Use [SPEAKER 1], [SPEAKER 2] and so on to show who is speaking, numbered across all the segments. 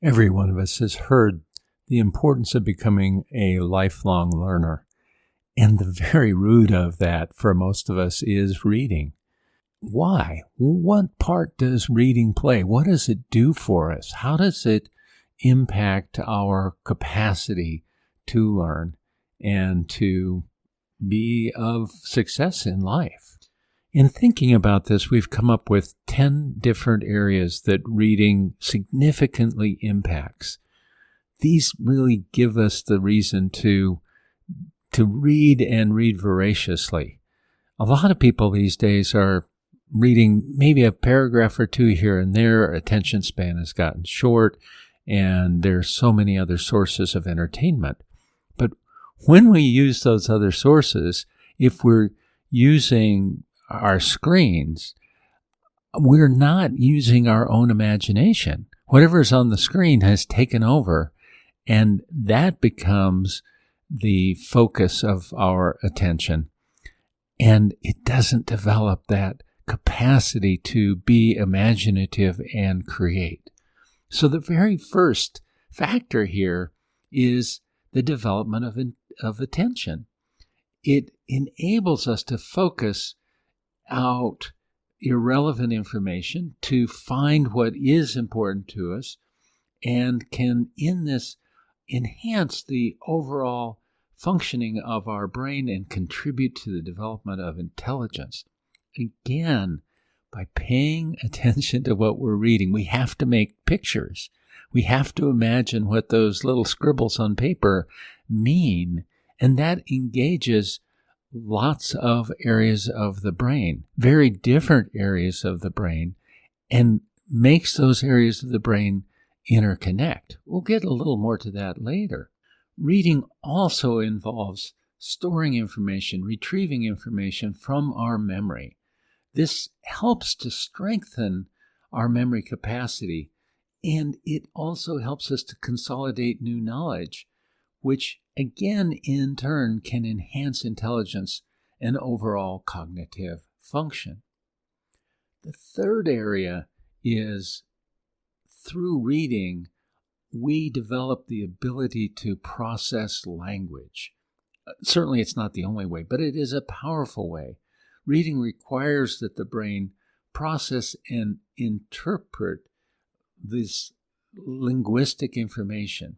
[SPEAKER 1] Every one of us has heard the importance of becoming a lifelong learner. And the very root of that for most of us is reading. Why? What part does reading play? What does it do for us? How does it impact our capacity to learn and to be of success in life? In thinking about this, we've come up with 10 different areas that reading significantly impacts. These really give us the reason to read and read voraciously. A lot of people these days are reading maybe a paragraph or two here and there. Attention span has gotten short, and there's so many other sources of entertainment. But when we use those other sources, if we're using our screens, we're not using our own imagination. Whatever's on the screen has taken over, and that becomes the focus of our attention. And it doesn't develop that capacity to be imaginative and create. So the very first factor here is the development of attention. It enables us to focus out irrelevant information, to find what is important to us, and can, in this, enhance the overall functioning of our brain and contribute to the development of intelligence. Again, by paying attention to what we're reading, we have to make pictures. We have to imagine what those little scribbles on paper mean, and that engages lots of areas of the brain, very different areas of the brain, and makes those areas of the brain interconnect. We'll get a little more to that later. Reading also involves storing information, retrieving information from our memory. This helps to strengthen our memory capacity, and it also helps us to consolidate new knowledge, which again, in turn, can enhance intelligence and overall cognitive function. The third area is through reading, we develop the ability to process language. Certainly, it's not the only way, but it is a powerful way. Reading requires that the brain process and interpret this linguistic information.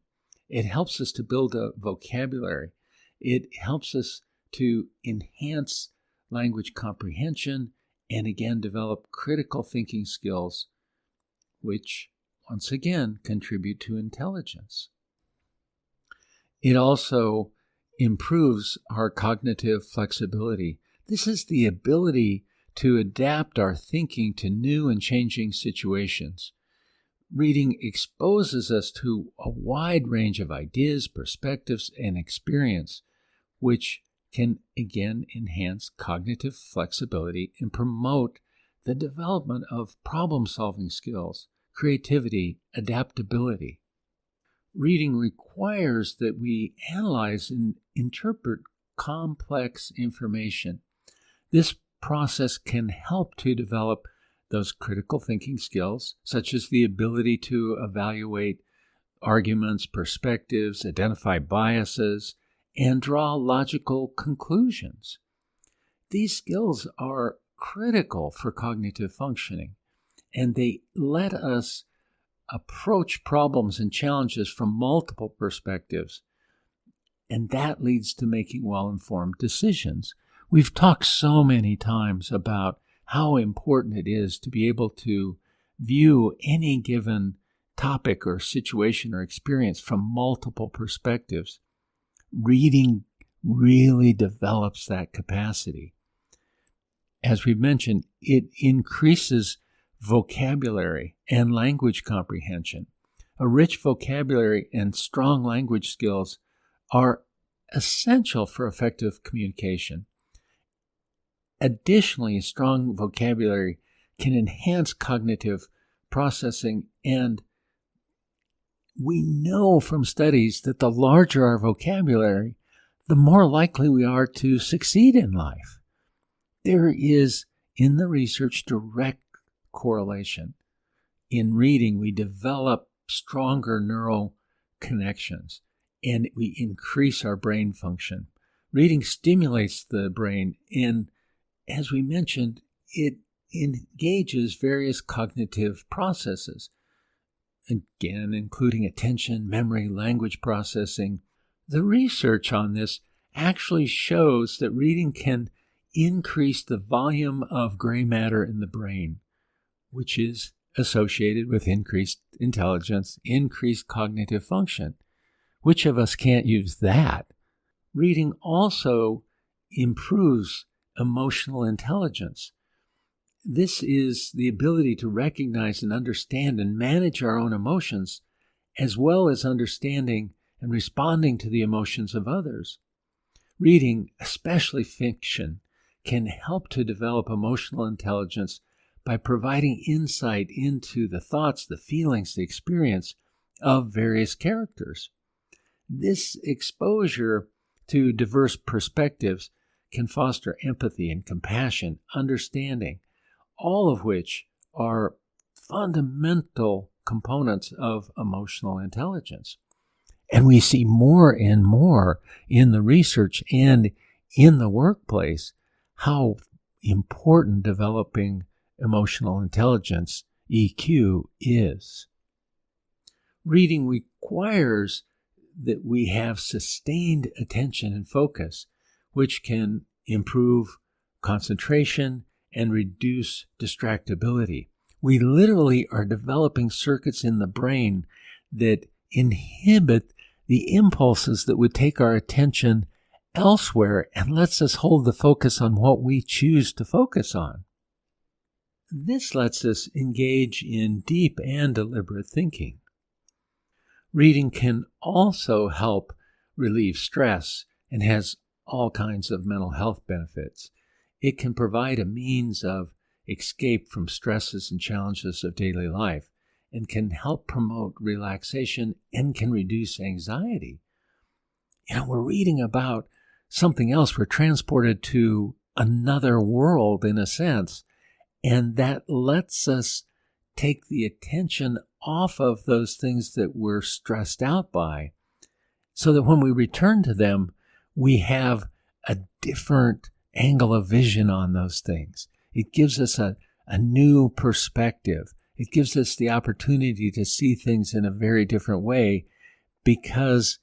[SPEAKER 1] It helps us to build a vocabulary. It helps us to enhance language comprehension and again develop critical thinking skills, which once again contribute to intelligence. It also improves our cognitive flexibility. This is the ability to adapt our thinking to new and changing situations. Reading exposes us to a wide range of ideas, perspectives, and experience, which can again enhance cognitive flexibility and promote the development of problem-solving skills, creativity, adaptability. Reading requires that we analyze and interpret complex information. This process can help to develop those critical thinking skills, such as the ability to evaluate arguments, perspectives, identify biases, and draw logical conclusions. These skills are critical for cognitive functioning, and they let us approach problems and challenges from multiple perspectives, and that leads to making well-informed decisions. We've talked so many times about how important it is to be able to view any given topic or situation or experience from multiple perspectives. Reading really develops that capacity. As we've mentioned, it increases vocabulary and language comprehension. A rich vocabulary and strong language skills are essential for effective communication. Additionally, a strong vocabulary can enhance cognitive processing, and we know from studies that the larger our vocabulary, the more likely we are to succeed in life. There is, in the research, direct correlation. In reading, we develop stronger neural connections, and we increase our brain function. Reading stimulates the brain, and as we mentioned, it engages various cognitive processes, again, including attention, memory, language processing. The research on this actually shows that reading can increase the volume of gray matter in the brain, which is associated with increased intelligence, increased cognitive function. Which of us can't use that? Reading also improves emotional intelligence. This is the ability to recognize and understand and manage our own emotions, as well as understanding and responding to the emotions of others. Reading, especially fiction, can help to develop emotional intelligence by providing insight into the thoughts, the feelings, the experience of various characters. This exposure to diverse perspectives can foster empathy and compassion, understanding, all of which are fundamental components of emotional intelligence. And we see more and more in the research and in the workplace how important developing emotional intelligence, EQ, is. Reading requires that we have sustained attention and focus, which can improve concentration and reduce distractibility. We literally are developing circuits in the brain that inhibit the impulses that would take our attention elsewhere and lets us hold the focus on what we choose to focus on. This lets us engage in deep and deliberate thinking. Reading can also help relieve stress and has all kinds of mental health benefits. It can provide a means of escape from stresses and challenges of daily life and can help promote relaxation and can reduce anxiety. We're reading about something else. We're transported to another world in a sense, and that lets us take the attention off of those things that we're stressed out by, so that when we return to them, we have a different angle of vision on those things. It gives us a new perspective. It gives us the opportunity to see things in a very different way because,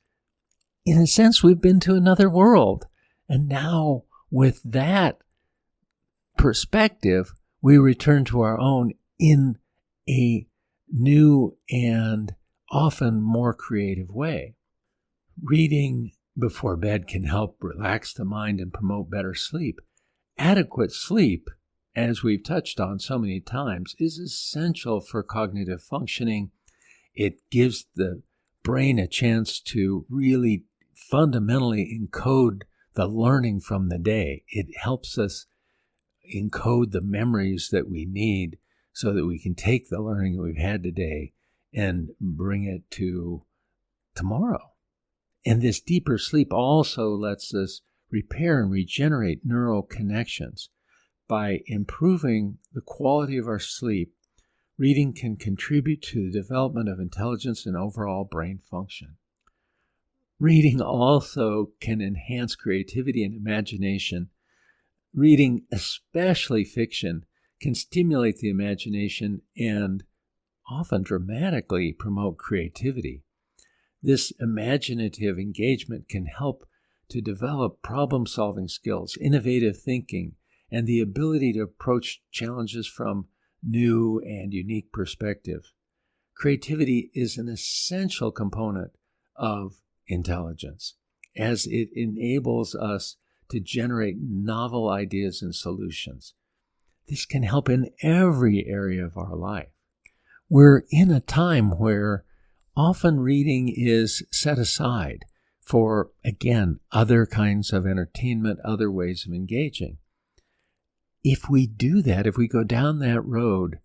[SPEAKER 1] in a sense, we've been to another world. And now, with that perspective, we return to our own in a new and often more creative way. Reading before bed can help relax the mind and promote better sleep. Adequate sleep, as we've touched on so many times, is essential for cognitive functioning. It gives the brain a chance to really fundamentally encode the learning from the day. It helps us encode the memories that we need so that we can take the learning that we've had today and bring it to tomorrow. And this deeper sleep also lets us repair and regenerate neural connections. By improving the quality of our sleep, reading can contribute to the development of intelligence and overall brain function. Reading also can enhance creativity and imagination. Reading, especially fiction, can stimulate the imagination and often dramatically promote creativity. This imaginative engagement can help to develop problem-solving skills, innovative thinking, and the ability to approach challenges from new and unique perspectives. Creativity is an essential component of intelligence, as it enables us to generate novel ideas and solutions. This can help in every area of our life. We're in a time where often reading is set aside for, again, other kinds of entertainment, other ways of engaging. If we do that, if we go down that road,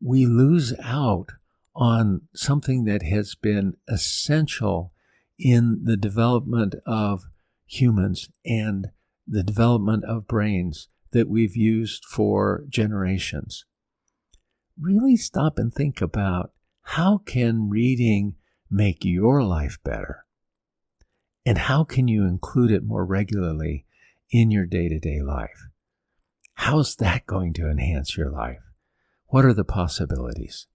[SPEAKER 1] we lose out on something that has been essential in the development of humans and the development of brains that we've used for generations. Really stop and think about How can reading make your life better? And how can you include it more regularly in your day-to-day life? How's that going to enhance your life? What are the possibilities?